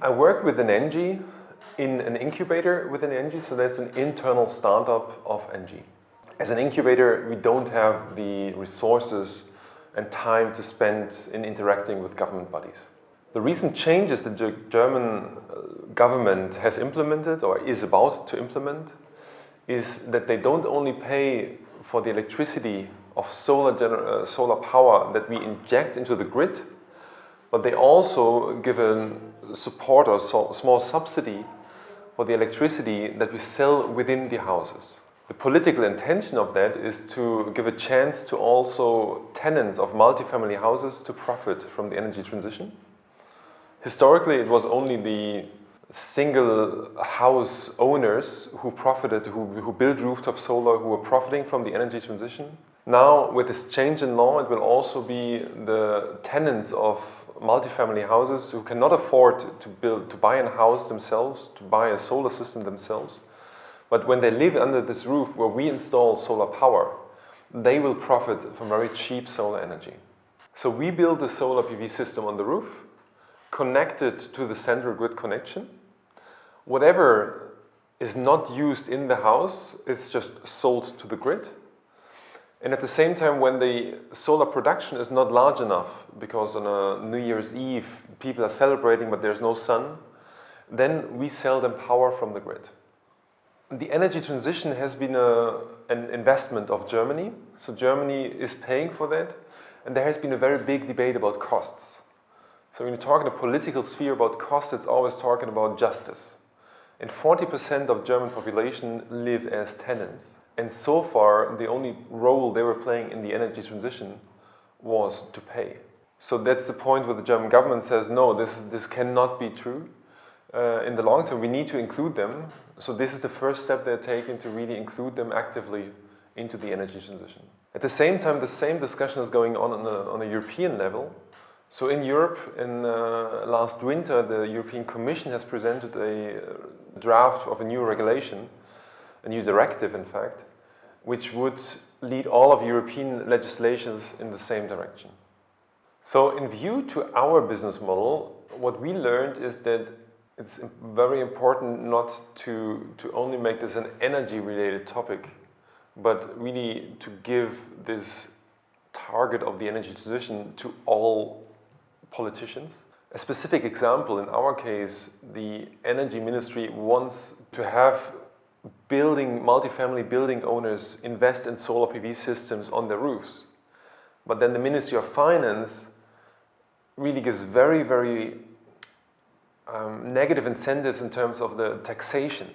I work with an NG in an incubator within NG, so that's an internal startup of NG. As an incubator, we don't have the resources and time to spend in interacting with government bodies. The recent changes that the German government has implemented or is about to implement is that they don't only pay for the electricity of solar power that we inject into the grid, but they also give a support or small subsidy for the electricity that we sell within the houses. The political intention of that is to give a chance to also tenants of multifamily houses to profit from the energy transition. Historically, it was only the single house owners who profited, who built rooftop solar, who were profiting from the energy transition. Now, with this change in law, it will also be the tenants of multifamily houses who cannot afford to buy a house themselves, to buy a solar system themselves. But when they live under this roof where we install solar power, they will profit from very cheap solar energy. So we build the solar PV system on the roof, connected to the central grid connection. Whatever is not used in the house, it's just sold to the grid. And at the same time, when the solar production is not large enough, because on a New Year's Eve people are celebrating but there's no sun, then we sell them power from the grid. The energy transition has been an investment of Germany. So Germany is paying for that. And there has been a very big debate about costs. So when you talk in a political sphere about costs, it's always talking about justice. And 40% of German population live as tenants. And so far, the only role they were playing in the energy transition was to pay. So that's the point where the German government says, no, this cannot be true. In the long term, we need to include them. So this is the first step they're taking to really include them actively into the energy transition. At the same time, the same discussion is going on a European level. So in Europe, in last winter, the European Commission has presented a draft of a new regulation, a new directive in fact, which would lead all of European legislations in the same direction. So in view to our business model, what we learned is that it's very important not to only make this an energy-related topic, but really to give this target of the energy transition to all politicians. A specific example, in our case, the Energy Ministry wants to have multifamily building owners invest in solar PV systems on their roofs. But then the Ministry of Finance really gives very, very negative incentives in terms of the taxation.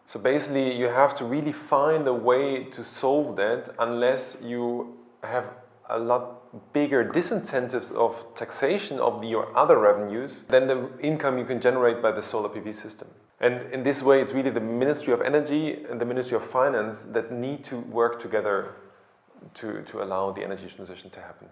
So basically you have to really find a way to solve that unless you have a lot bigger disincentives of taxation of your other revenues than the income you can generate by the solar PV system. And in this way it's really the Ministry of Energy and the Ministry of Finance that need to work together to allow the energy transition to happen.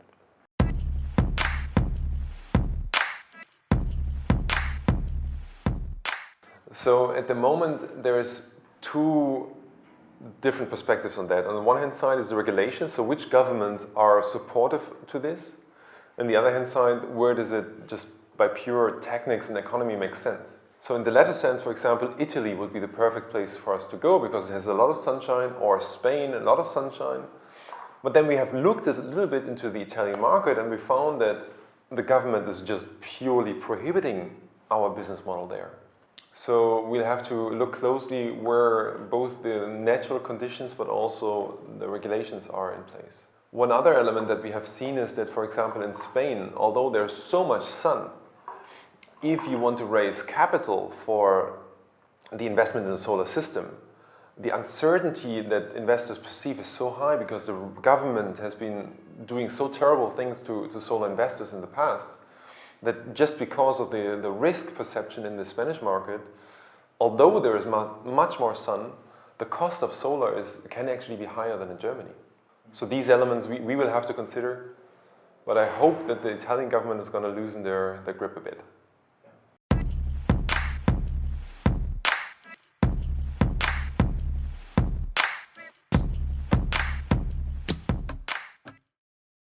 So at the moment there's two different perspectives on that. On the one hand side is the regulation, so which governments are supportive to this? And the other hand side, where does it just by pure techniques and economy make sense? So in the latter sense, for example, Italy would be the perfect place for us to go because it has a lot of sunshine, or Spain, a lot of sunshine. But then we have looked a little bit into the Italian market and we found that the government is just purely prohibiting our business model there. So we'll have to look closely where both the natural conditions but also the regulations are in place. One other element that we have seen is that, for example, in Spain, although there's so much sun, if you want to raise capital for the investment in the solar system, the uncertainty that investors perceive is so high because the government has been doing so terrible things to solar investors in the past, that just because of the risk perception in the Spanish market, although there is much more sun, the cost of solar can actually be higher than in Germany. So these elements we will have to consider, but I hope that the Italian government is going to loosen their grip a bit.